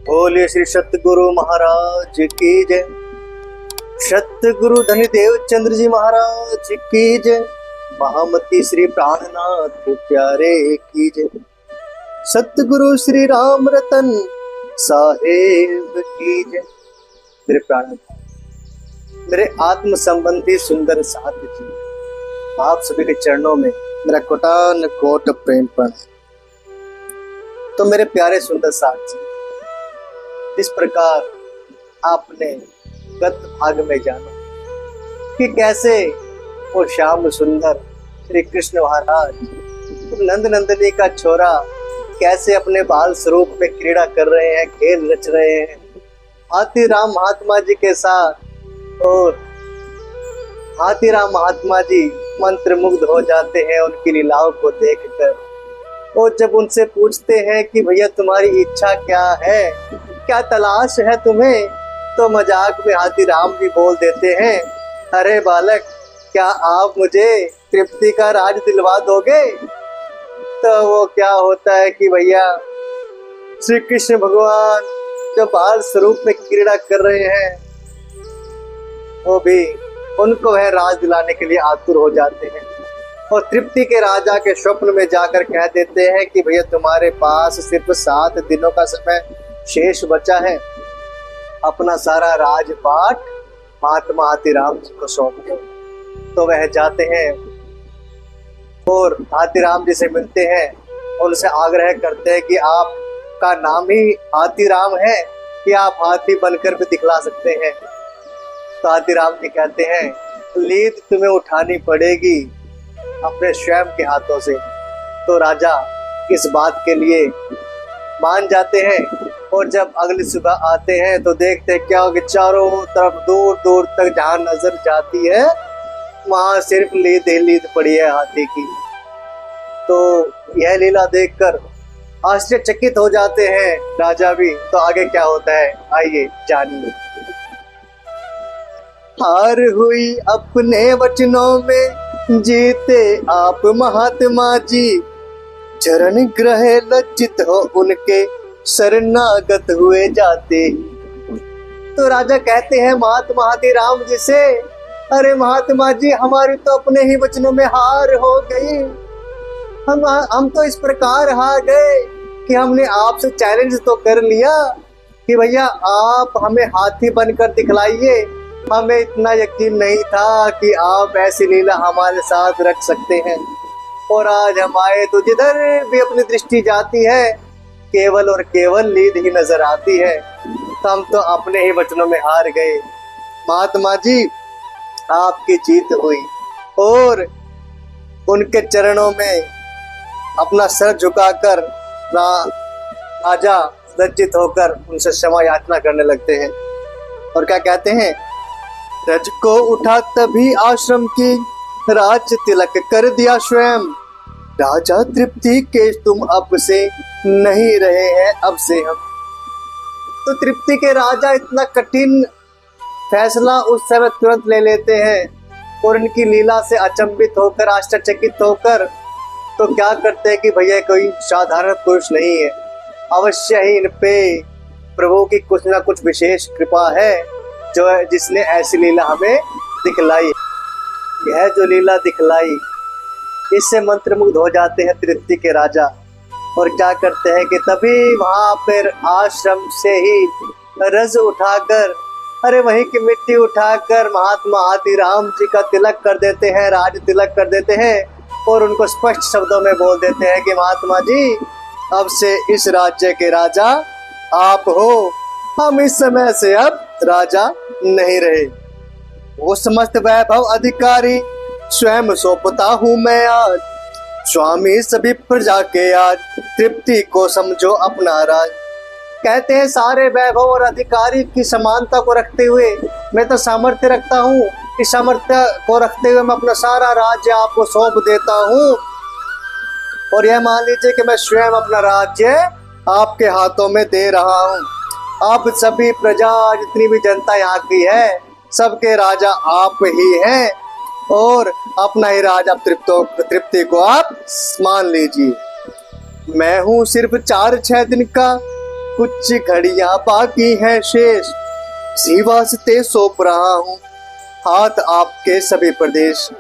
बोले श्री सतगुरु महाराज की जय। सतगुरु धनीदेव चंद्र जी महाराज की जय। महामती श्री प्राणनाथ प्यारे की जय। सतगुरु श्री राम रतन साहेब की जय। मेरे प्राणनाथ, मेरे आत्म संबंधी सुंदर साथ जी, आप सभी के चरणों में मेरा कोटान कोट प्रेम प्रणाम। तो मेरे प्यारे सुंदर साथ जी, इस प्रकार आपने गत भाग में जाना कि कैसे वो श्याम सुंदर श्री कृष्ण महाराज नंद नंदनी का छोरा कैसे अपने बाल स्वरूप में क्रीड़ा कर रहे हैं, खेल रच रहे हैं हाथी राम महात्मा जी के साथ। और हाथी राम महात्मा जी मंत्र मुग्ध हो जाते हैं उनकी लीलाओं को देखकर। और जब उनसे पूछते हैं कि भैया तुम्हारी इच्छा क्या है, क्या तलाश है तुम्हें, तो मजाक में हाथी राम जी बोल देते हैं, अरे बालक, क्या आप मुझे तृप्ति का राज दिलवा दोगे। तो वो क्या होता है कि भैया श्री कृष्ण भगवान जो बाल स्वरूप में क्रीड़ा कर रहे हैं, वो भी उनको वह राज दिलाने के लिए आतुर हो जाते हैं। और तृप्ति के राजा के स्वप्न में जाकर कह देते हैं कि भैया तुम्हारे पास सिर्फ 7 दिनों का समय शेष बचा है, अपना सारा राजपाट महात्मा हाथीराम जी को सौंप दो। तो वह जाते हैं और हाथीराम जी से मिलते हैं, उनसे आग्रह करते हैं कि आपका नाम ही हाथीराम है कि आप हाथी बनकर भी दिखला सकते हैं। तो हाथीराम जी कहते हैं, लीद तुम्हें उठानी पड़ेगी अपने स्वयं के हाथों से। तो राजा इस बात के लिए मान जाते हैं। और जब अगली सुबह आते हैं तो देखते हैं क्या हो कि चारों तरफ दूर दूर तक जहां नजर जाती है वहां सिर्फ लीद ही लीद पड़ी है हाथी की। तो यह लीला देखकर आश्चर्यचकित हो जाते हैं राजा भी। तो आगे क्या होता है आइए जानिए। हार हुई अपने वचनों में जीते आप महात्मा जी, चरण ग्रह लज्जित हो उनके शरणागत हुए जाते। तो राजा कहते हैं महात्मा हाथीराम जी से, अरे महात्मा जी, हमारी तो अपने ही वचनों में हार हो गई। हम तो इस प्रकार हार गए कि हमने आपसे चैलेंज तो कर लिया कि भैया आप हमें हाथी बनकर दिखलाइए, हमें इतना यकीन नहीं था कि आप ऐसी लीला हमारे साथ रख सकते हैं। और आज हम आए तो जिधर भी अपनी दृष्टि जाती है केवल और केवल लीद ही नजर आती है। तो हम तो अपने ही वचनों में हार गए। महात्मा जी, आपकी जीत हुई। और उनके चरणों में अपना सर झुकाकर राजा लज्जित होकर उनसे क्षमा याचना करने लगते हैं। और क्या कहते हैं, रज को उठा तभी आश्रम की, राज तिलक कर दिया स्वयं, राजा तृप्ति के तुम अब से नहीं रहे हैं, अब से हम। तो तृप्ति के राजा इतना कठिन फैसला उस समय तुरंत ले लेते हैं और इनकी लीला से अचंभित होकर आश्चर्यचकित होकर तो क्या करते हैं कि भैया कोई साधारण पुरुष नहीं है, अवश्य ही इन पे प्रभु की कुछ ना कुछ विशेष कृपा है जो जिसने ऐसी लीला हमें दिखलाई। यह जो लीला दिखलाई इससे मंत्रमुग्ध हो जाते हैं तृप्ति के राजा। और क्या करते हैं कि तभी वहां पर आश्रम से ही रज उठाकर, अरे वहीं की मिट्टी उठाकर महात्मा हाथीराम जी का तिलक कर देते हैं, राज तिलक कर देते हैं। और उनको स्पष्ट शब्दों में बोल देते हैं कि महात्मा जी, अब से इस राज्य के राजा आप हो, हम इस समय से अब राजा नहीं रहे। वो समस्त वैभव अधिकारी स्वयं सौंपता हूँ मैं आज, स्वामी सभी प्रजा के आज, तृप्ति को समझो अपना राज। कहते हैं सारे वैभव और अधिकारी की समानता को रखते हुए मैं तो सामर्थ्य रखता हूँ, इस सामर्थ्य को रखते हुए मैं अपना सारा राज्य आपको सौंप देता हूँ। और यह मान लीजिए कि मैं स्वयं अपना राज्य आपके हाथों में दे रहा हूँ। आप सभी प्रजा, जितनी भी जनता यहाँ की है, सबके राजा आप ही हैं। और अपना ही राज आप तृप्ति को आप मान लीजिए। मैं हूँ सिर्फ 4-6 दिन का कुछ घड़ियां बाकी हैं शेष, इसी वास्ते सौंप रहा हूँ हाथ आपके सभी प्रदेश।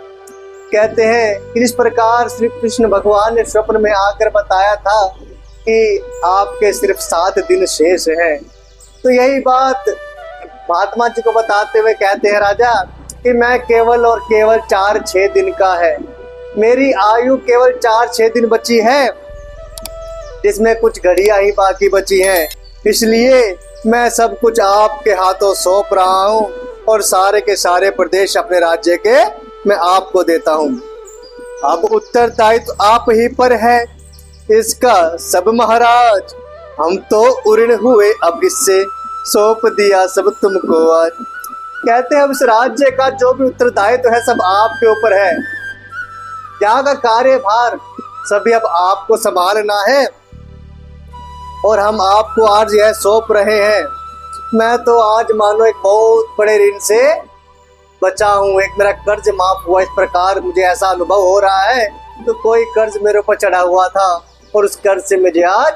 कहते हैं कि इस प्रकार श्री कृष्ण भगवान ने स्वप्न में आकर बताया था कि आपके सिर्फ 7 दिन शेष हैं। तो यही बात महात्मा जी को बताते हुए कहते हैं राजा कि मैं केवल और केवल 4-6 दिन का है, मेरी आयु केवल 4-6 दिन बची है, जिसमें कुछ घड़ियां ही बाकी बची हैं। इसलिए मैं सब कुछ आपके हाथों सौंप रहा हूँ और सारे के सारे प्रदेश अपने राज्य के मैं आपको देता हूँ। अब उत्तरदायित्व आप ही पर है इसका सब महाराज, हम तो उऋण हुए अब इससे सौंप दिया सब तुमको आज। कहते हैं अब इस राज्य का जो भी उत्तरदायित्व है सब आपके ऊपर है, यहाँ का कार्यभार सभी अब आपको संभालना है और हम आपको आज यह सौंप रहे हैं। मैं तो आज मानो एक बहुत बड़े ऋण से बचा हूँ, एक मेरा कर्ज माफ हुआ, इस प्रकार मुझे ऐसा अनुभव हो रहा है। तो कोई कर्ज मेरे ऊपर चढ़ा हुआ था और उस कर्ज से मुझे आज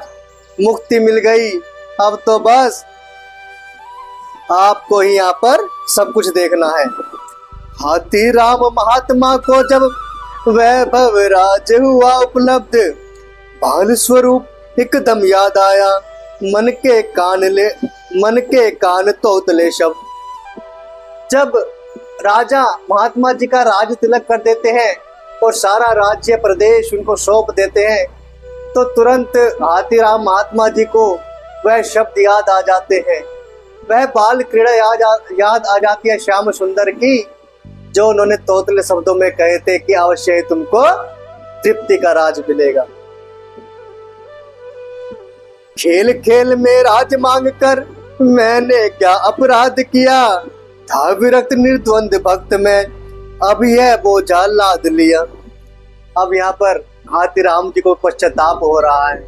मुक्ति मिल गई। अब तो बस आपको ही यहाँ पर सब कुछ देखना है। हाथी राम महात्मा को जब वैभव राज हुआ उपलब्ध, बाल स्वरूप एकदम याद आया, मन के कान तोतले शब्द। जब राजा महात्मा जी का राज तिलक कर देते हैं और सारा राज्य प्रदेश उनको सौंप देते हैं, तो तुरंत हाथीराम महात्मा जी को वह शब्द याद आ जाते हैं, वह बाल क्रीड़ा याद आ जाती है श्याम सुंदर की, जो उन्होंने तोतले शब्दों में कहे थे कि अवश्य ही तुमको तृप्ति का राज मिलेगा। खेल खेल में राज मांग कर मैंने क्या अपराध किया, था विरक्त निर्द्वंद भक्त में अब यह बोझा लाद लिया। अब यहाँ पर हाथीराम जी को पश्चाताप हो रहा है,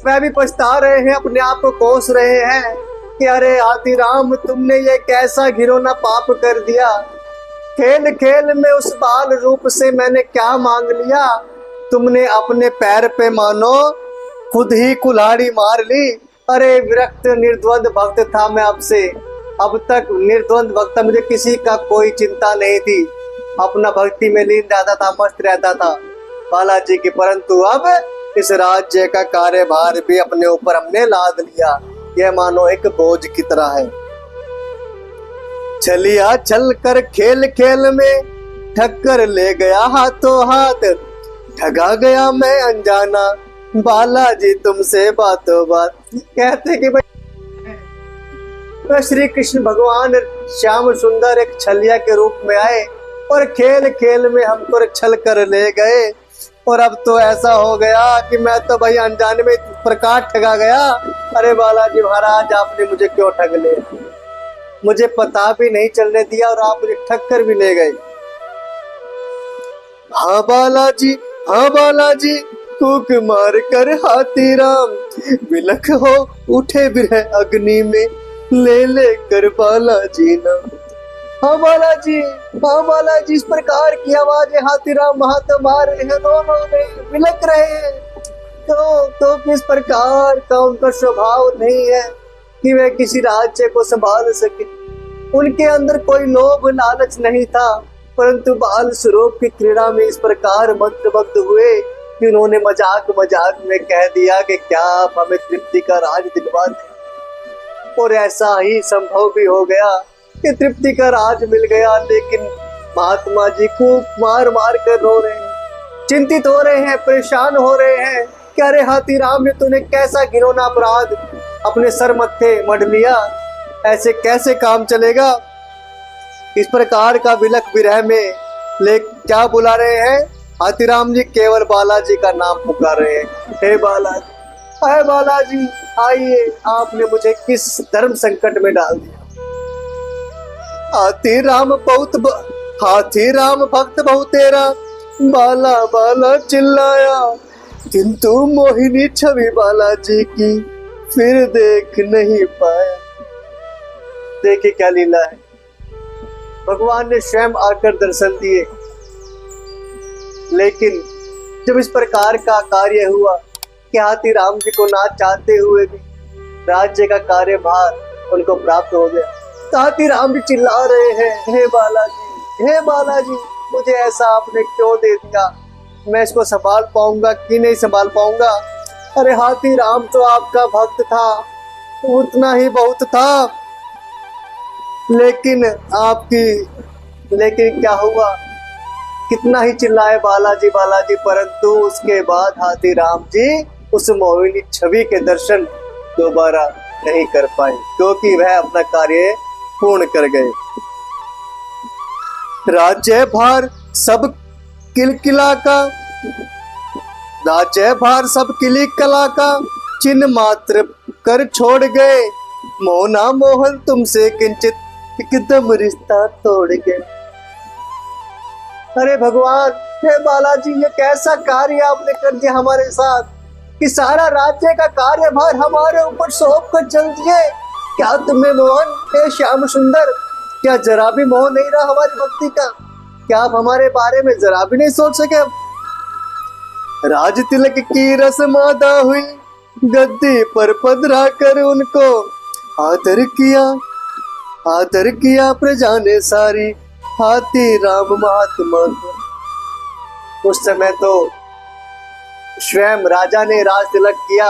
वह भी पछता रहे हैं, अपने आप को कोस रहे हैं कि अरे हाथीराम तुमने ये कैसा घिनौना पाप कर दिया, खेल खेल में उस बाल रूप से मैंने क्या मांग लिया, तुमने अपने पैर पे मानो खुद ही कुल्हाड़ी मार ली। अरे विरक्त निर्द्वंद भक्त था मैं आपसे, अब तक निर्द्वंद भक्त, मुझे किसी का कोई चिंता नहीं थी, अपना भक्ति में लीन रहता था, मस्त रहता था बालाजी की, परंतु अब इस राज्य का कार्यभार भी अपने ऊपर हमने लाद लिया, यह मानो एक बोझ की तरह है। चलिया चल कर खेल खेल में ठक्कर ले गया हाथों हाथ, ठगा गया मैं अनजाना बालाजी तुमसे बातों बात। कहते कि भाई श्री कृष्ण भगवान श्याम सुंदर एक छलिया के रूप में आए और खेल खेल में हमको छल कर ले गए, और अब तो ऐसा हो गया कि मैं तो भाई अनजाने में इस प्रकार ठगा गया। अरे बालाजी महाराज आपने मुझे क्यों ठग ले, मुझे पता भी नहीं चलने दिया और आप मुझे ठग कर भी ले गए। हाँ बालाजी कूक मार कर हाथीराम विलख हो उठे बिरह अग्नि में, ले कर बालाजी नाम। हाँ बालाजी इस प्रकार की आवाज हाथीराम महात्मा मार रहे हैं, रो रहे हैं, विलक रहे हैं। तो किस प्रकार का उनका स्वभाव नहीं है कि वे किसी राज्य को संभाल सके। उनके अंदर कोई लोभ लालच नहीं था, परंतु बाल स्वरूप की क्रीड़ा में इस प्रकार मंत्रमुग्ध हुए कि उन्होंने मजाक में कह दिया कि क्या आप हमें तृप्ति का राज दिलवा दें। और ऐसा ही संभव भी हो गया कि तृप्ति का राज मिल गया, लेकिन महात्मा जी को मार कर रो रहे हैं, चिंतित हो रहे हैं, परेशान हो रहे हैं कि अरे हाथीराम ने तूने कैसा घिनौना अपराध अपने सर मत्थे मढ़ लिया, ऐसे कैसे काम चलेगा। इस प्रकार का विलक विरह में ले क्या बुला रहे हैं हाथीराम जी, केवल बालाजी का नाम पुकार रहे हैं, हे बालाजी आइए, आपने मुझे किस धर्म संकट में डाल दिया। हाथीराम भक्त बहुत तेरा बाला चिल्लाया, किंतु मोहिनी छवि बालाजी की फिर देख नहीं पाया। देखिए क्या लीला है, भगवान ने स्वयं आकर दर्शन दिए, लेकिन जब इस प्रकार का कार्य हुआ कि हाथीराम जी को ना चाहते हुए भी राज्य का कार्यभार उनको प्राप्त हो गया। हाथी राम भी चिल्ला रहे हैं, हे बालाजी, हे बालाजी, मुझे ऐसा आपने क्यों दे दिया, मैं इसको संभाल पाऊंगा कि नहीं संभाल पाऊंगा। अरे हाथी राम तो आपका भक्त था, उतना ही बहुत था। लेकिन क्या हुआ, कितना ही चिल्लाए बालाजी बालाजी, परंतु उसके बाद हाथी राम जी उस मोहिनी छवि के दर्शन दोबारा नहीं कर पाए, क्योंकि वह अपना कार्य पूर्ण कर गए। राज्य भार सब किलकिला का, राज्य भार सब किली कला का चिन्ह मात्र कर छोड़ गए। मोहना मोहन तुमसे किंचित एकदम रिश्ता तोड़ गए। अरे भगवान, हे बालाजी, ये कैसा कार्य आपने कर दिया हमारे साथ कि सारा राज्य का कार्यभार हमारे ऊपर सौंप कर चल दिए। क्या तुम्हें मोहन, हे श्याम सुंदर, क्या जरा भी मोह नहीं रहा हमारी भक्ति का? क्या आप हमारे बारे में जरा भी नहीं सोच सके? राज तिलक की रस्म अदा हुई, गद्दी पर पधरा कर उनको आदर किया प्रजा ने सारी, हाथी राम महात्मा को। उस समय तो स्वयं राजा ने राज तिलक किया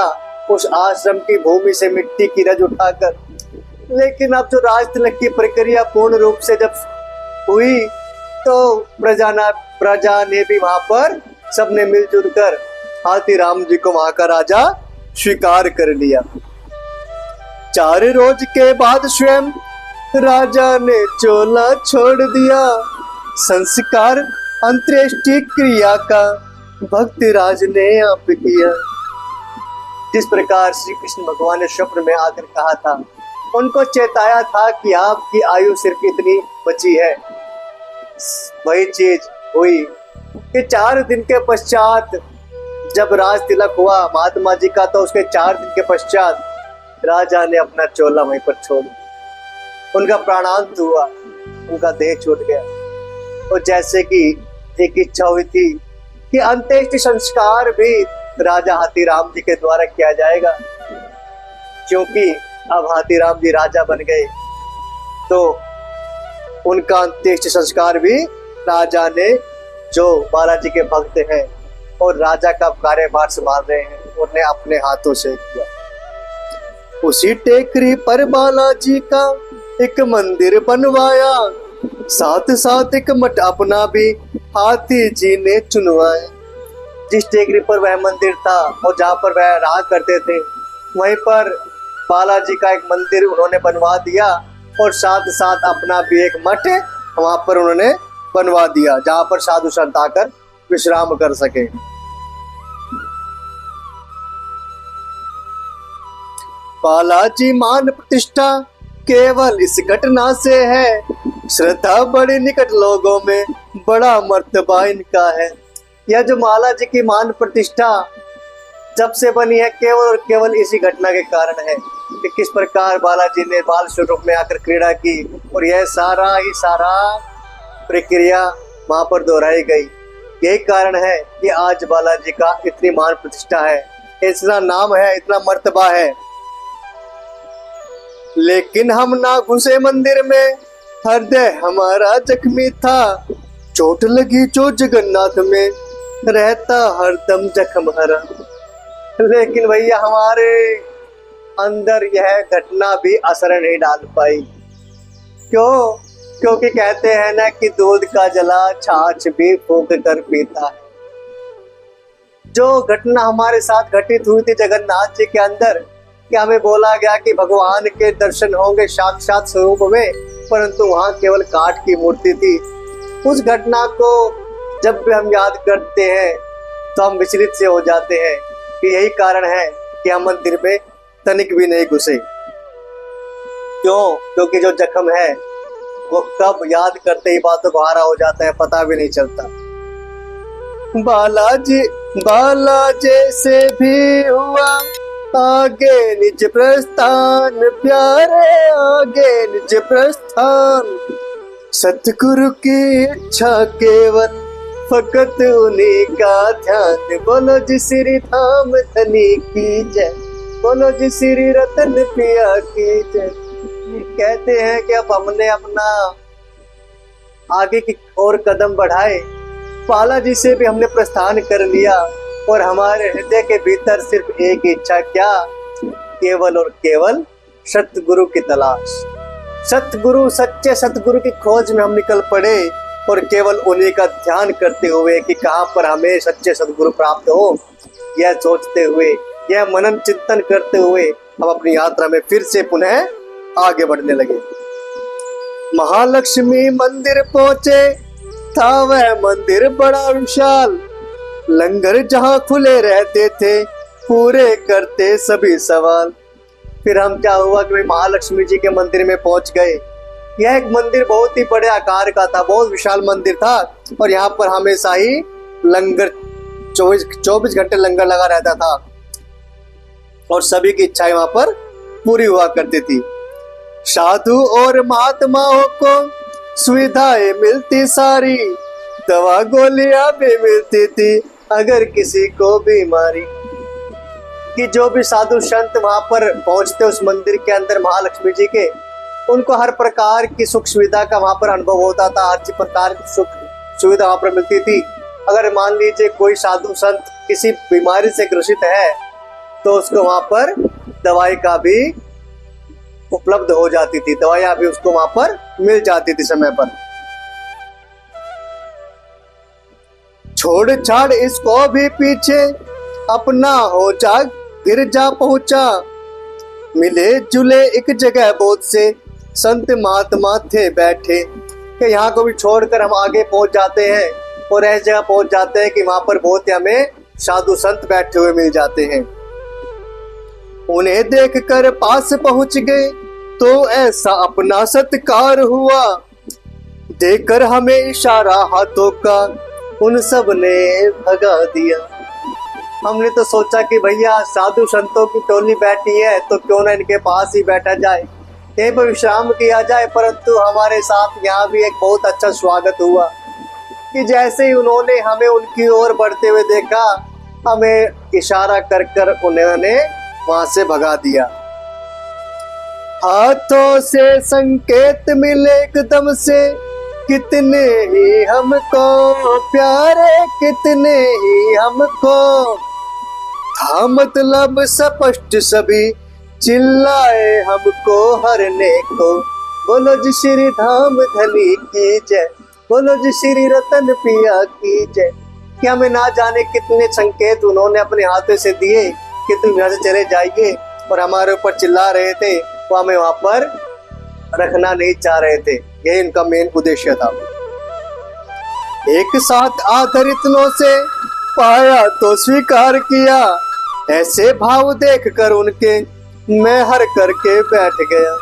उस आश्रम की भूमि से मिट्टी की रज उठाकर। लेकिन अब जो राज तिलक की प्रक्रिया पूर्ण रूप से जब हुई तो प्रजा ने भी वहां पर सबने मिलजुल कर हाथी राम जी को वहां का राजा स्वीकार कर लिया। 4 रोज के बाद स्वयं राजा ने चोला छोड़ दिया। संस्कार अंत्येष्टि क्रिया का भक्त राज ने आप किया। जिस प्रकार श्री कृष्ण भगवान ने स्वप्न में आकर कहा था, उनको चेताया था कि आपकी आयु सिर्फ इतनी बची है, वही चीज हुई कि 4 दिन के पश्चात जब राज तिलक हुआ महात्मा जी का, तो उसके 4 दिन के पश्चात राजा ने अपना चोला वहीं पर छोड़, उनका प्राणांत हुआ, उनका देह छूट गया। और जैसे कि एक इच्छा हुई थी कि अंत्येष्टि संस्कार भी राजा हाथी राम जी के द्वारा किया जाएगा, क्योंकि अब हाथी राम जी राजा बन गए, तो उनका अंत्येष्टि संस्कार भी राजा ने, जो बालाजी के भक्त हैं और राजा का कार्यभार संभाल रहे हैं, उन्हें अपने हाथों से किया। उसी टेकरी पर बालाजी का एक मंदिर बनवाया, साथ साथ एक मठ अपना भी हाथी जी ने चुनवाया। जिस टेकरी पर वह मंदिर था और जहाँ पर वह रहा करते थे, वहीं पर बालाजी का एक मंदिर उन्होंने बनवा दिया और साथ साथ अपना भी एक मठ वहां पर उन्होंने बनवा दिया, जहाँ पर साधु संत आकर विश्राम कर सके। बालाजी मान प्रतिष्ठा केवल इस घटना से है, श्रद्धा बड़ी निकट लोगों में बड़ा मर्तबा इनका है। यह जो बालाजी की मान प्रतिष्ठा जब से बनी है, केवल और केवल इसी घटना के कारण है कि किस प्रकार बालाजी ने बाल स्वरूप में आकर क्रीड़ा की, और यह सारा प्रक्रिया वहां पर दोहराई गई। यही कारण है कि आज बालाजी का इतनी मान प्रतिष्ठा है, इतना नाम है, इतना मर्तबा है। लेकिन हम ना घुसे मंदिर में, हृदय हमारा जख्मी था, चोट लगी जो जगन्नाथ में, रहता हरदम जख्म हरा। लेकिन भैया हमारे अंदर यह घटना भी असर नहीं डाल पाई। क्यों? क्योंकि कहते हैं ना कि दूध का जला छाछ भी फूंक कर पीता है। जो घटना हमारे साथ घटित हुई थी जगन्नाथ जी के अंदर, कि हमें बोला गया कि भगवान के दर्शन होंगे साक्षात स्वरूप में, परंतु वहां केवल काठ की मूर्ति थी। उस घटना को जब भी हम याद करते हैं तो हम विचलित से हो जाते हैं कि यही कारण है कि हम मंदिर में तनिक भी नहीं घुसे। क्यों? क्योंकि जो जख्म है वो कब याद करते ही बातों को हारा हो जाता है, पता भी नहीं चलता। बालाजी से भी हुआ आगे निज प्रस्थान, प्यारे आगे निज प्रस्थान। सतगुरु की इच्छा केवल फकत उन्हीं का ध्यान, बोलो जी श्री धाम धनी की जय। बोलो जी श्री रतन पिया की जय। कहते हैं कि अब हमने अपना आगे की ओर कदम बढ़ाए, बालाजी से भी हमने प्रस्थान कर लिया और हमारे हृदय के भीतर सिर्फ एक इच्छा, क्या, केवल और केवल सतगुरु की तलाश। सतगुरु, सच्चे सतगुरु की खोज में हम निकल पड़े और केवल उन्हीं का ध्यान करते हुए कि कहाँ पर हमें सच्चे सतगुरु प्राप्त हो, यह सोचते हुए, यह मनन चिंतन करते हुए हम अपनी यात्रा में फिर से पुनः आगे बढ़ने लगे। महालक्ष्मी मंदिर पहुंचे, था वह मंदिर बड़ा विशाल, लंगर जहां खुले रहते थे, पूरे करते सभी सवाल। फिर हम क्या हुआ कि महालक्ष्मी जी के मंदिर में पहुंच गए। यह एक मंदिर बहुत ही बड़े आकार का था, बहुत विशाल मंदिर था और यहाँ पर हमेशा ही लंगर 24 घंटे लंगर लगा रहता था और सभी की इच्छाएं वहां पर पूरी हुआ करती थी। साधु और महात्माओं को सुविधाएं मिलती सारी, दवा गोलियां भी मिलती थी अगर किसी को बीमारी। कि जो भी साधु संत वहां पर पहुंचते उस मंदिर के अंदर महालक्ष्मी जी के, उनको हर प्रकार की सुख सुविधा का वहां पर अनुभव होता था, हर प्रकार की सुख सुविधा वहां पर मिलती थी। अगर मान लीजिए कोई साधु संत किसी बीमारी से ग्रसित है तो उसको वहां पर दवाई का भी उपलब्ध हो जाती थी, दवाइयां भी उसको वहां पर मिल जाती थी समय पर। छोड़ छाड़ इसको भी पीछे, अपना हो जा गिर जा पहुंचा, मिले जुले एक जगह बहुत से संत महात्मा थे बैठे। कि यहाँ को भी छोड़कर हम आगे पहुंच जाते हैं और ऐसी जगह पहुंच जाते हैं कि वहां पर बहुत हमें साधु संत बैठे हुए मिल जाते हैं। उन्हें देखकर पास पहुंच गए तो ऐसा अपना सत्कार हुआ, देखकर हमें इशारा हाथों का उन सब ने भगा दिया। हमने तो सोचा कि भैया साधु संतों की टोली बैठी है तो क्यों ना इनके पास ही बैठा जाए, यहीं पर विश्राम किया जाए। परंतु हमारे साथ यहाँ भी एक बहुत अच्छा स्वागत हुआ कि जैसे ही उन्होंने हमें उनकी ओर बढ़ते हुए देखा, हमें इशारा कर कर उन्होंने वहां से भगा दिया। हाथों से संकेत मिले एकदम से, कितने ही हमको प्यारे, कितने ही हमको था मतलब स्पष्ट, सभी चिल्लाए हमको हरने को। बोलो जी श्री धाम धनी की जय, बोलो जी श्री रतन पिया की जय। क्या हमें ना जाने कितने संकेत उन्होंने अपने हाथों से दिए कि तुम यहाँ से चले जाइए, और हमारे ऊपर चिल्ला रहे थे, वो हमें वहां पर रखना नहीं चाह रहे थे। यही इनका मेन उद्देश्य था। एक साथ आधर इतनों से पाया तो स्वीकार किया, ऐसे भाव देख कर उनके मैं हर करके बैठ गया।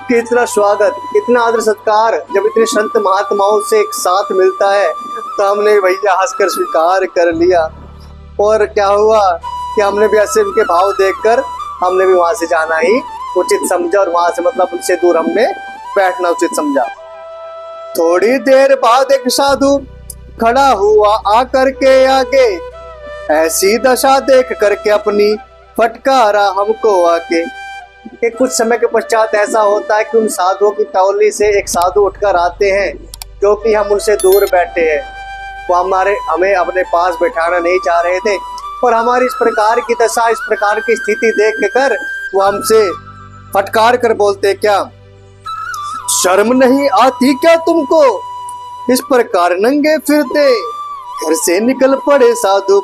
कितना स्वागत, कितना आदर सत्कार जब इतने संत महात्माओं से एक साथ मिलता है तो हमने भैया हंसकर स्वीकार कर लिया। और क्या हुआ कि हमने भी ऐसे उनके भाव देखकर हमने भी वहां से जाना ही उचित समझा और वहां से मतलब उनसे दूर हमने बैठना उचित समझा। थोड़ी देर बाद एक साधु खड़ा हुआ आकर के आगे, ऐसी दशा देख करके अपनी फटकारा हमको आके। कि कुछ समय के पश्चात ऐसा होता है कि उन साधुओं की टोली से एक साधु उठकर आते हैं क्योंकि हम उनसे दूर बैठे हैं, वो हमें अपने पास बैठाना नहीं चाह रहे थे। और हमारी इस प्रकार की दशा, इस प्रकार की स्थिति देख कर वो हमसे फटकार कर बोलते, क्या शर्म नहीं आती क्या तुमको, इस प्रकार नंगे फिरते। घर से निकल पड़े साधु।